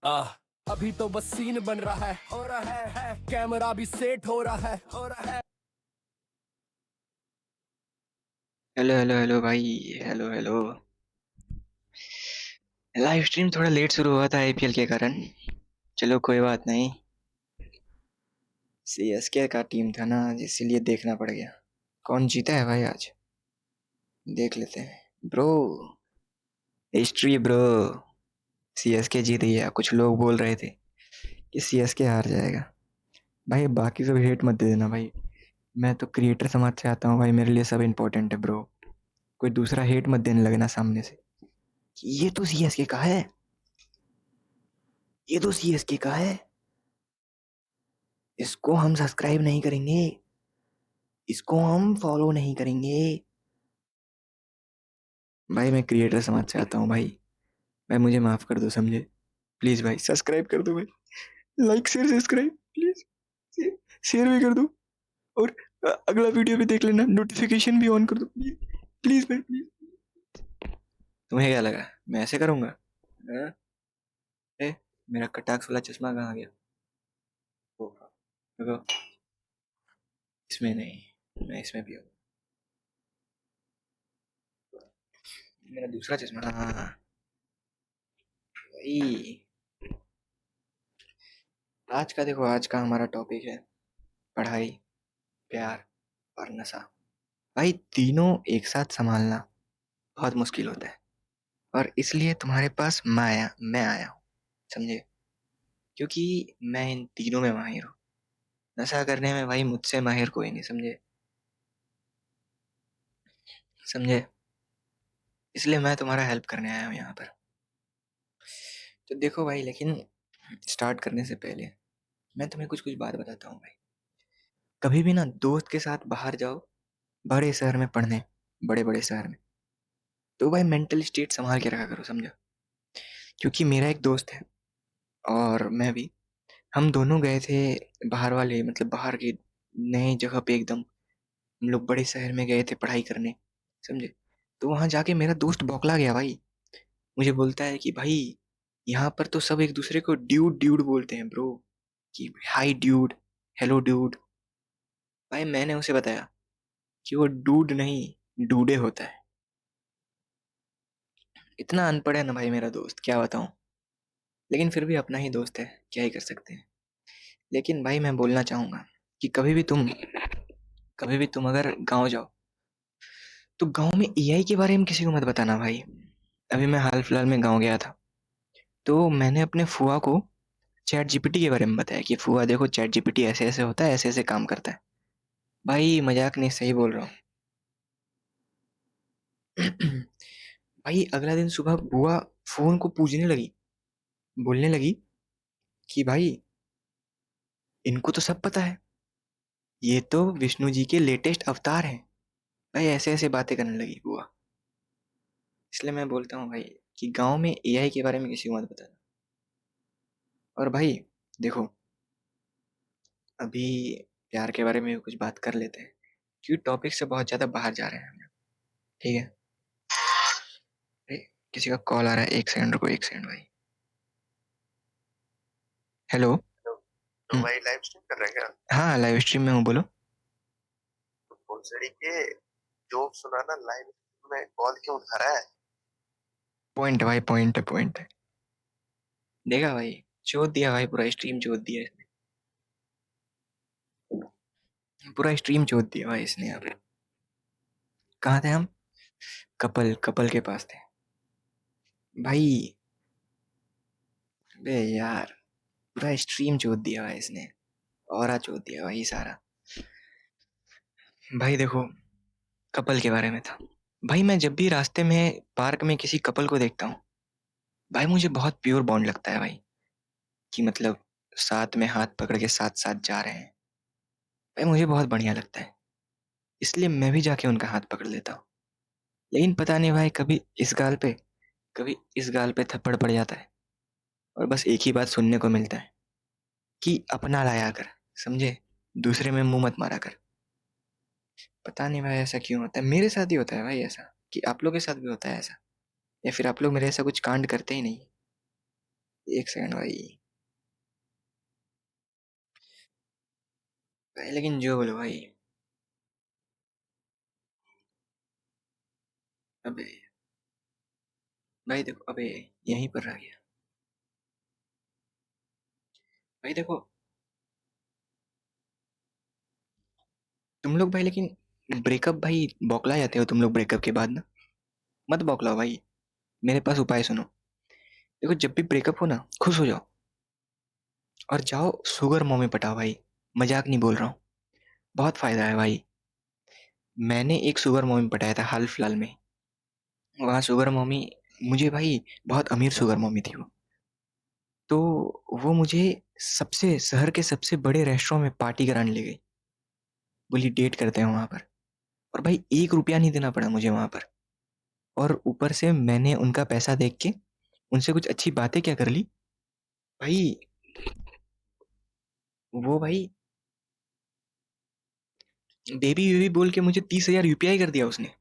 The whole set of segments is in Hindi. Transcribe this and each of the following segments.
आह अभी तो बस सीन बन रहा है, हो रहा है कैमरा भी सेट हो रहा है, हो रहा है। हेलो हेलो हेलो भाई। Hello hello. लाइव स्ट्रीम थोड़ा लेट शुरू हुआ था आईपीएल के कारण। चलो कोई बात नहीं। सीएसके का टीम था ना, इसीलिए देखना पड़ गया। कौन जीता है भाई आज? देख लेते हैं ब्रो। History bro. सीएसके जीत गया। कुछ लोग बोल रहे थे कि सीएसके हार जाएगा। भाई बाकी सब हेट मत दे देना भाई। मैं तो क्रिएटर समाज से आता हूँ भाई, मेरे लिए सब इम्पोर्टेंट है ब्रो। कोई दूसरा हेट मत देने लगना सामने से कि ये तो सीएसके का है, ये तो सीएसके का है, इसको हम सब्सक्राइब नहीं करेंगे, इसको हम फॉलो नहीं करेंगे। भाई मैं क्रिएटर समाज से आता हूँ भाई। भाई मुझे माफ कर दो, समझे? प्लीज भाई सब्सक्राइब कर दो भाई। Like share subscribe please. Share भी कर दो। और अगला वीडियो भी देख लेना, नोटिफिकेशन भी ऑन कर दो प्लीज। प्लीज भाई प्लीज। तुम्हें क्या लगा मैं ऐसे करूंगा? हाँ? ए, मेरा कटाक्स वाला चश्मा कहाँ गया? ओ, रुको। इसमें नहीं, मैं इसमें भी हूँ। मेरा दूसरा चश्मा, हाँ भाई। आज का देखो, आज का हमारा टॉपिक है पढ़ाई, प्यार और नशा। भाई तीनों एक साथ संभालना बहुत मुश्किल होता है, और इसलिए तुम्हारे पास मैं आया हूँ, समझे? क्योंकि मैं इन तीनों में माहिर हूँ। नशा करने में भाई मुझसे माहिर कोई नहीं, समझे? समझे? इसलिए मैं तुम्हारा हेल्प करने आया हूँ यहाँ पर। तो देखो भाई, लेकिन स्टार्ट करने से पहले मैं तुम्हें कुछ कुछ बात बताता हूँ भाई। कभी भी ना दोस्त के साथ बाहर जाओ, बड़े शहर में पढ़ने, बड़े बड़े शहर में, तो भाई मेंटल स्टेट संभाल के रखा करो, समझो? क्योंकि मेरा एक दोस्त है और मैं भी, हम दोनों गए थे बाहर वाले, मतलब बाहर की नई जगह पे एकदम। हम लोग बड़े शहर में गए थे पढ़ाई करने, समझे? तो वहां जाके मेरा दोस्त बौखला गया भाई। मुझे बोलता है कि भाई यहाँ पर तो सब एक दूसरे को ड्यूड ड्यूड बोलते हैं ब्रो, कि हाय ड्यूड, हेलो ड्यूड। भाई मैंने उसे बताया कि वो डूड नहीं, डूडे होता है। इतना अनपढ़ है ना भाई मेरा दोस्त, क्या बताऊं। लेकिन फिर भी अपना ही दोस्त है, क्या ही कर सकते हैं। लेकिन भाई मैं बोलना चाहूंगा कि कभी भी तुम अगर गांव जाओ, तो गांव में एआई के बारे में किसी को मत बताना भाई। अभी मैं हाल फिलहाल में गांव गया था, तो मैंने अपने फुआ को चैट जीपीटी के बारे में बताया कि फुआ देखो, चैट जीपीटी ऐसे ऐसे होता है, ऐसे ऐसे काम करता है। भाई मजाक नहीं, सही बोल रहा हूँ। भाई अगला दिन सुबह बुआ फोन को पूजने लगी, बोलने लगी कि भाई इनको तो सब पता है, ये तो विष्णु जी के लेटेस्ट अवतार हैं। भाई ऐसे ऐसे बातें करने लगी बुआ। इसलिए मैं बोलता हूँ भाई कि गांव में एआई के बारे में किसी को मत बताना। और भाई देखो, अभी प्यार के बारे में भी कुछ बात कर लेते हैं, क्योंकि टॉपिक से बहुत ज्यादा बाहर जा रहे हैं हम लोग। ठीक है? अरे, किसी का कॉल आ रहा है, एक सेकंड रुको, एक सेकंड भाई। हेलो। तो तो भाई लाइव स्ट्रीम कर रहे हैं क्या? हाँ लाइव स्ट्रीम में हूँ, बोलो। तो भोसड़ी के जोक सुनाना लाइव में कॉल क्यों उठा रहा है? पॉइंट है भाई, पॉइंट है, पॉइंट है। देखा भाई, चोद दिया भाई, पूरा स्ट्रीम चोद दिया इसने। पूरा स्ट्रीम चोद दिया भाई इसने यहाँ पे। कहाँ थे हम? कपल कपल के पास थे भाई। बे यार, पूरा स्ट्रीम चोद दिया भाई इसने, और चोद दिया भाई सारा। भाई देखो, कपल के बारे में था। भाई मैं जब भी रास्ते में पार्क में किसी कपल को देखता हूँ, भाई मुझे बहुत प्योर बॉन्ड लगता है भाई, कि मतलब साथ में हाथ पकड़ के साथ साथ जा रहे हैं। भाई मुझे बहुत बढ़िया लगता है, इसलिए मैं भी जाके उनका हाथ पकड़ लेता हूँ। लेकिन पता नहीं भाई, कभी इस गाल पे, कभी इस गाल पे थप्पड़ पड़ जाता है, और बस एक ही बात सुनने को मिलता है कि अपना लाया कर, समझे? दूसरे में मुंह मत मारा कर। पता नहीं भाई ऐसा क्यों होता है, मेरे साथ ही होता है भाई ऐसा, कि आप लोग के साथ भी होता है ऐसा, या फिर आप लोग मेरे ऐसा कुछ कांड करते ही नहीं? एक सेकंड भाई। भाई लेकिन जो बोलो भाई। अबे भाई देखो, अबे यहीं पर रह गया भाई। देखो तुम लोग भाई, लेकिन ब्रेकअप भाई बौखला जाते हो तुम लोग ब्रेकअप के बाद ना। मत बौखलाओ भाई, मेरे पास उपाय सुनो। देखो जब भी ब्रेकअप हो ना, खुश हो जाओ और जाओ शुगर मॉमी पटाओ भाई। मजाक नहीं बोल रहा हूँ, बहुत फायदा है भाई। मैंने एक शुगर मॉमी पटाया था हाल फिलहाल में। वहाँ शुगर मॉमी, मुझे भाई बहुत अमीर शुगर मॉमी थी वो। तो वो मुझे सबसे शहर के सबसे बड़े रेस्टोरेंट में पार्टी कराने ले गई। बोली डेट करते हैं वहाँ पर। और भाई 1 रुपया नहीं देना पड़ा मुझे वहाँ पर। और ऊपर से मैंने उनका पैसा देख के उनसे कुछ अच्छी बातें क्या कर ली भाई। वो भाई बेबी बेबी बोल के मुझे 30,000 यूपीआई कर दिया उसने।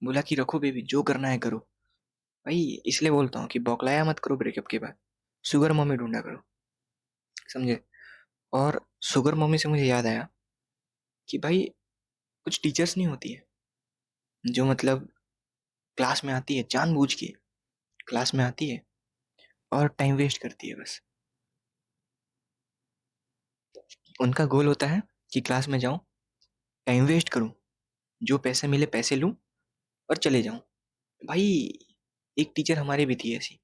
बोला कि रखो बेबी, जो करना है करो। भाई इसलिए बोलता हूँ कि बौखलाया मत करो ब्रेकअप के बाद, शुगर मम्मी ढूंढा करो, समझे। और शुगर मम्मी से मुझे याद आया कि भाई कुछ टीचर्स नहीं होती है जो मतलब क्लास में आती है जानबूझ के, क्लास में आती है और टाइम वेस्ट करती है बस। उनका गोल होता है कि क्लास में जाऊं, टाइम वेस्ट करूं, जो पैसे मिले पैसे लूं और चले जाऊं। भाई एक टीचर हमारी भी थी ऐसी।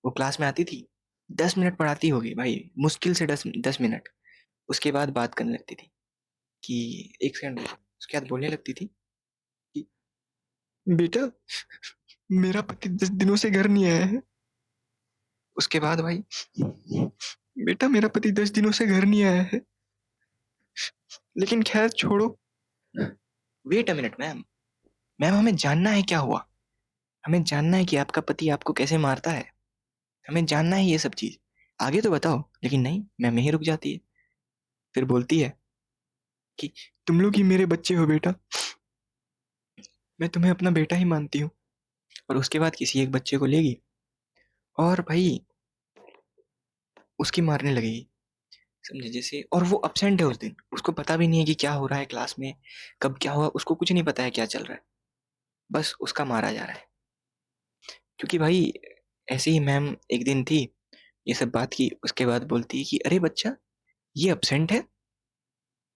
वो क्लास में आती थी, 10 मिनट पढ़ाती होगी भाई, मुश्किल से 10 10 मिनट। उसके बाद बात करने लगती थी कि एक सेकंड, उसके बाद बोलने लगती थी कि बेटा मेरा पति 10 दिनों से घर नहीं आया है। उसके बाद भाई, बेटा मेरा पति 10 दिनों से घर नहीं आया है। लेकिन खैर छोड़ो। Wait a minute ma'am, ma'am हमें जानना है क्या हुआ। हमें जानना है कि आपका पति आपको कैसे मारता है। हमें जानना है ये सब चीज, आगे तो बताओ। लेकिन नहीं, मैम यहीं रुक जाती है। फिर बोलती है कि तुम लोग ही मेरे बच्चे हो बेटा, मैं तुम्हें अपना बेटा ही मानती हूँ। और उसके बाद किसी एक बच्चे को लेगी और भाई उसकी मारने लगेगी, समझे जैसे। और वो अपसेंट है उस दिन, उसको पता भी नहीं है कि क्या हो रहा है क्लास में, कब क्या हुआ, उसको कुछ नहीं पता है क्या चल रहा है। बस उसका मारा जा रहा है। क्योंकि भाई ऐसे ही मैम एक दिन थी, ये सब बात की, उसके बाद बोलती है कि अरे बच्चा ये अपसेंट है।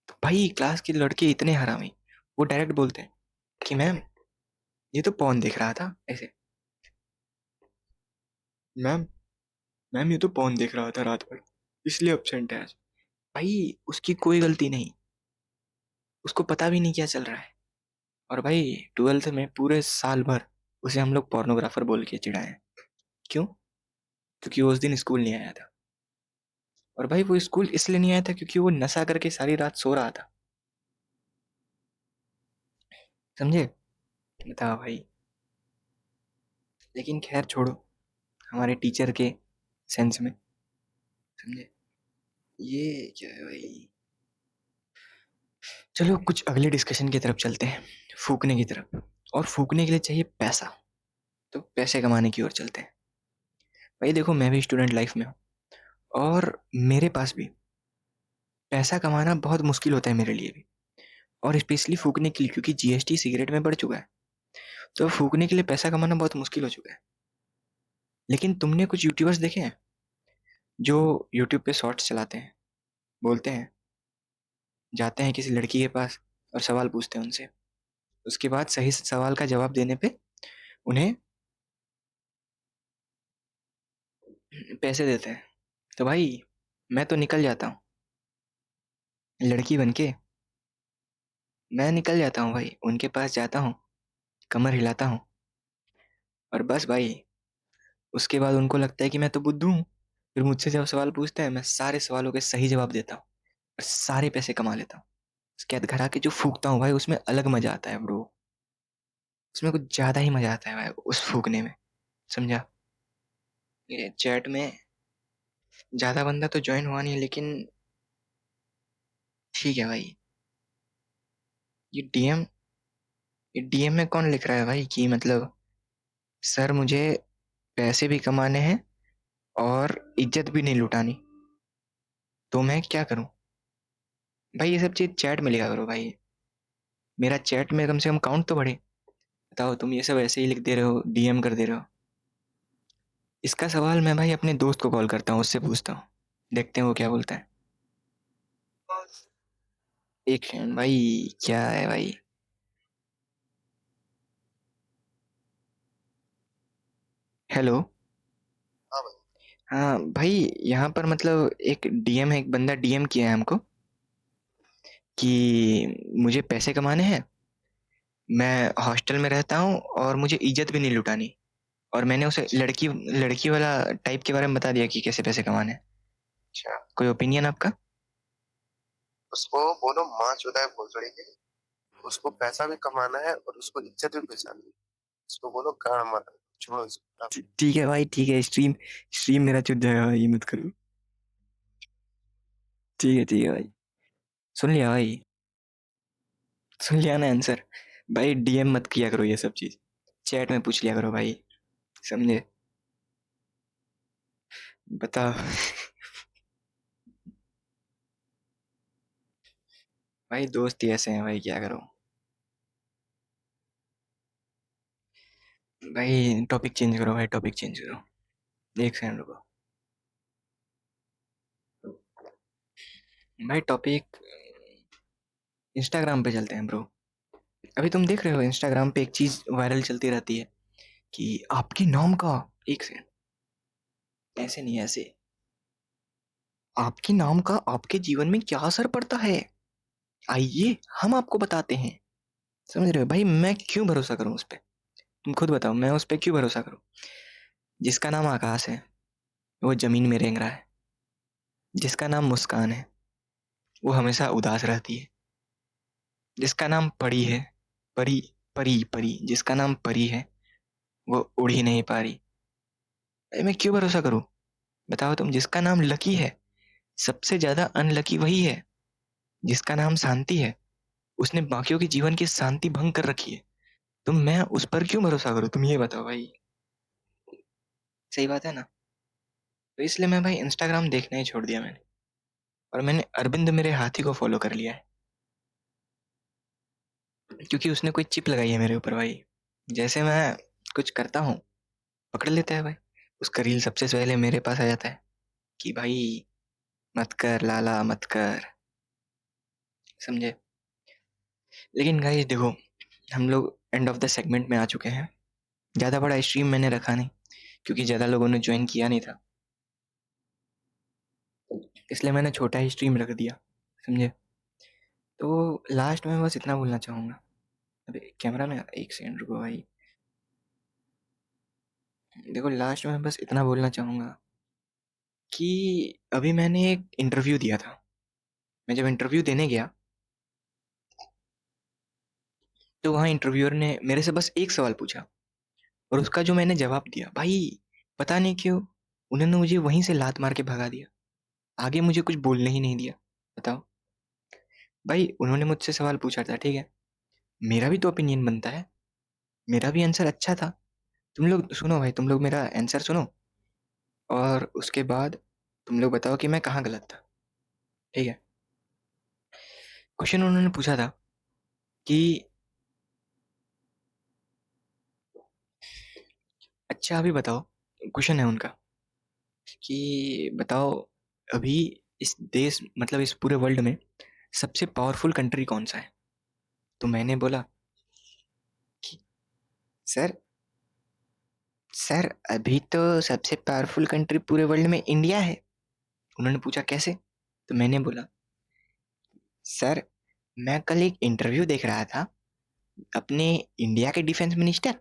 तो भाई क्लास के लड़के इतने हरामी, वो डायरेक्ट बोलते हैं कि मैम ये तो पॉन देख रहा था ऐसे। मैम, मैम ये तो पॉन देख रहा था रात भर, इसलिए अपसेंट है आज। भाई उसकी कोई गलती नहीं, उसको पता भी नहीं क्या चल रहा है। और भाई 12th में पूरे साल भर उसे हम लोग पोर्नोग्राफर बोल के चिढ़ाए। क्यों? क्योंकि वो उस दिन स्कूल नहीं आया था। और भाई वो स्कूल इसलिए नहीं आया था क्योंकि वो नशा करके सारी रात सो रहा था, समझे। बताओ भाई। लेकिन खैर छोड़ो, हमारे टीचर के सेंस में, समझे। ये क्या है भाई। चलो कुछ अगले डिस्कशन की तरफ चलते हैं, फूकने की तरफ। और फूकने के लिए चाहिए पैसा, तो पैसे कमाने की ओर चलते हैं। भाई देखो मैं भी स्टूडेंट लाइफ में हूँ और मेरे पास भी पैसा कमाना बहुत मुश्किल होता है मेरे लिए भी। और स्पेशली फूकने के लिए, क्योंकि जीएसटी सिगरेट में बढ़ चुका है, तो फूकने के लिए पैसा कमाना बहुत मुश्किल हो चुका है। लेकिन तुमने कुछ यूट्यूबर्स देखे हैं जो यूट्यूब पे शॉर्ट्स चलाते हैं, बोलते हैं, जाते हैं किसी लड़की के पास और सवाल पूछते हैं उनसे, उसके बाद सही सवाल का जवाब देने पे उन्हें पैसे देते हैं। तो भाई मैं तो निकल जाता हूँ लड़की बन के, मैं निकल जाता हूँ भाई, उनके पास जाता हूँ, कमर हिलाता हूँ और बस भाई। उसके बाद उनको लगता है कि मैं तो बुद्धू हूँ। फिर मुझसे जब सवाल पूछते हैं मैं सारे सवालों के सही जवाब देता हूँ और सारे पैसे कमा लेता हूँ। उसके बाद घर आके जो फूकता हूँ भाई, उसमें अलग मजा आता है ब्रो। उसमें कुछ ज्यादा ही मजा आता है भाई उस फूकने में, समझा। ये चैट में ज्यादा बंदा तो ज्वाइन हुआ नहीं, लेकिन ठीक है भाई। ये डीएम, ये डीएम में कौन लिख रहा है भाई कि मतलब सर मुझे पैसे भी कमाने हैं और इज्जत भी नहीं लुटानी, तो मैं क्या करूं भाई? ये सब चीज चैट में लिखा करो भाई, मेरा चैट में कम से कम काउंट तो बढ़े। बताओ, तुम ये सब ऐसे ही लिख दे रहे हो, डीएम कर दे रहे हो। इसका सवाल मैं भाई अपने दोस्त को कॉल करता हूँ, उससे पूछता हूँ, देखते हैं वो क्या बोलता है। एक सेकंड भाई, क्या है भाई? हेलो। हाँ भाई। हाँ भाई, यहाँ पर मतलब एक डीएम है, एक बंदा डीएम किया है हमको कि मुझे पैसे कमाने हैं, मैं हॉस्टल में रहता हूँ और मुझे इज्जत भी नहीं लुटानी। और मैंने उसे लड़की लड़की वाला टाइप के बारे में बता दिया कि कैसे पैसे कमाने हैं। अच्छा, कोई ओपिनियन आपका? उसको बोलो माँ चुदा है भोसड़ी के, उसको पैसा भी कमाना है और उसको इज्जत भी बचानी है। उसको बोलो गाड़ मार, छोड़ो इसको। ठीक है भाई, ठीक है, स्ट्रीम स्ट्रीम मेरा छूट जाएगा भाई, ये मत करो। ठीक है भाई, सुन लिया भाई, सुन लिया ना आंसर। भाई डीएम मत किया करो ये सब चीज, चैट में पूछ लिया करो भाई, समझे? बताओ। भाई दोस्त ही ऐसे हैं भाई, क्या करो। भाई टॉपिक चेंज करो भाई, टॉपिक चेंज करो, एक सेकंड रुको भाई। टॉपिक इंस्टाग्राम पे चलते हैं ब्रो। अभी तुम देख रहे हो इंस्टाग्राम पे एक चीज वायरल चलती रहती है कि आपके नाम का, एक सेकंड, ऐसे नहीं, ऐसे, आपके नाम का आपके जीवन में क्या असर पड़ता है, आइए हम आपको बताते हैं। समझ रहे हो भाई, मैं क्यों भरोसा करूं उस पे? तुम खुद बताओ, मैं उस पे क्यों भरोसा करूं? जिसका नाम आकाश है वो जमीन में रेंग रहा है, जिसका नाम मुस्कान है वो हमेशा उदास रहती है, जिसका नाम परी है, परी, परी परी, जिसका नाम परी है वो उड़ ही नहीं पा रही। भाई मैं क्यों भरोसा करूं? बताओ तुम। जिसका नाम लकी है, सबसे ज्यादा अनलकी वही है। जिसका नाम शांति है, उसने बाकियों के जीवन की शांति भंग कर रखी है। तो मैं उस पर क्यों भरोसा करूं? तुम ये बताओ भाई, सही बात है ना? तो इसलिए मैं भाई इंस्टाग्राम देखना ही छोड़ दिया मैंने, और मैंने अरविंद मेरे हाथी को फॉलो कर लिया है, क्योंकि उसने कोई चिप लगाई है मेरे ऊपर भाई। जैसे मैं कुछ करता हूँ, पकड़ लेता है भाई, उसका रील सबसे पहले मेरे पास आ जाता है कि भाई मत कर लाला, मत कर, समझे? लेकिन गाइस देखो, हम लोग एंड ऑफ द सेगमेंट में आ चुके हैं। ज़्यादा बड़ा स्ट्रीम मैंने रखा नहीं, क्योंकि ज़्यादा लोगों ने ज्वाइन किया नहीं था, इसलिए मैंने छोटा ही स्ट्रीम रख दिया, समझे? तो लास्ट में बस इतना बोलना चाहूँगा। अबे कैमरा में एक सेकंड रुको भाई। देखो लास्ट में बस इतना बोलना चाहूँगा कि अभी मैंने एक इंटरव्यू दिया था। मैं जब इंटरव्यू देने गया, तो वहाँ इंटरव्यूअर ने मेरे से बस एक सवाल पूछा, और उसका जो मैंने जवाब दिया भाई, पता नहीं क्यों उन्होंने मुझे वहीं से लात मार के भगा दिया, आगे मुझे कुछ बोलने ही नहीं दिया। बताओ भाई, उन्होंने मुझसे सवाल पूछा था, ठीक है, मेरा भी तो ओपिनियन बनता है, मेरा भी आंसर अच्छा था। तुम लोग सुनो भाई, तुम लोग मेरा आंसर सुनो, और उसके बाद तुम लोग बताओ कि मैं कहाँ गलत था, ठीक है? क्वेश्चन उन्होंने पूछा था कि अच्छा अभी बताओ, क्वेश्चन है उनका कि बताओ, अभी इस देश मतलब इस पूरे वर्ल्ड में सबसे पावरफुल कंट्री कौन सा है? तो मैंने बोला कि सर, सर अभी तो सबसे पावरफुल कंट्री पूरे वर्ल्ड में इंडिया है। उन्होंने पूछा कैसे? तो मैंने बोला सर, मैं कल एक इंटरव्यू देख रहा था अपने इंडिया के डिफेंस मिनिस्टर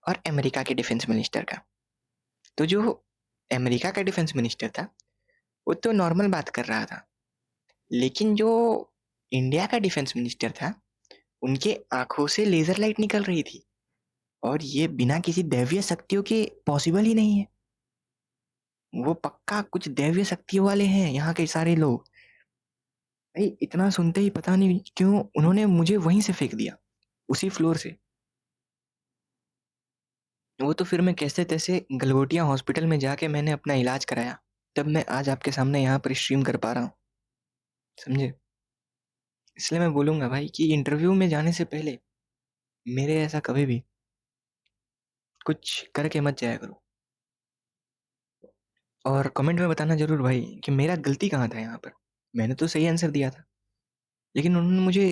और अमेरिका के डिफेंस मिनिस्टर का। तो जो अमेरिका का डिफेंस मिनिस्टर था वो तो नॉर्मल बात कर रहा था, लेकिन जो इंडिया का डिफेंस मिनिस्टर था, उनके आंखों से लेजर लाइट निकल रही थी, और ये बिना किसी दैवीय शक्तियों के पॉसिबल ही नहीं है। वो पक्का कुछ दैवीय शक्तियों वाले हैं यहाँ के सारे लोग। भाई इतना सुनते ही पता नहीं क्यों उन्होंने मुझे वहीं से फेंक दिया, उसी फ्लोर से। वो तो फिर मैं कैसे-तैसे गलगोटिया हॉस्पिटल में जाके मैंने अपना इलाज कराया। तब मैं आज आपके सामने यहाँ पर स्ट्रीम कर पा रहा हूँ, समझे? इसलिए मैं बोलूँगा भाई कि इंटरव्यू में जाने से पहले मेरे ऐसा कभी भी कुछ करके मत जाया करो। और कमेंट में बताना ज़रूर भाई कि मेरा गलती कहाँ था यहाँ पर। मैंने तो सही आंसर दिया था, लेकिन उन्होंने मुझे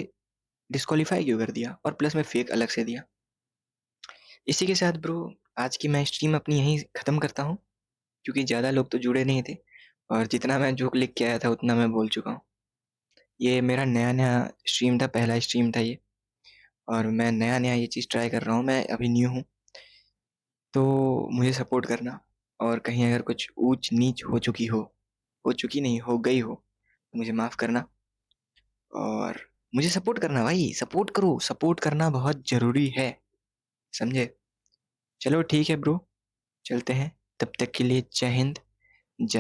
डिस्क्वालीफाई क्यों कर दिया और प्लस में फेक अलग से दिया। इसी के साथ ब्रो आज की मैं स्ट्रीम अपनी यहीं ख़त्म करता हूँ, क्योंकि ज़्यादा लोग तो जुड़े नहीं थे और जितना मैं जोक लिख के आया था उतना मैं बोल चुका हूँ। ये मेरा नया-नया स्ट्रीम था, पहला स्ट्रीम था ये, और मैं नया-नया ये चीज़ ट्राई कर रहा हूँ, मैं अभी न्यू हूँ। तो मुझे सपोर्ट करना, और कहीं अगर कुछ ऊँच-नीच हो चुकी नहीं, हो गई हो, तो मुझे माफ़ करना और मुझे सपोर्ट करना भाई, सपोर्ट करो, सपोर्ट करना बहुत ज़रूरी है, समझे? चलो ठीक है ब्रो, चलते हैं, तब तक के लिए जय हिंद, जय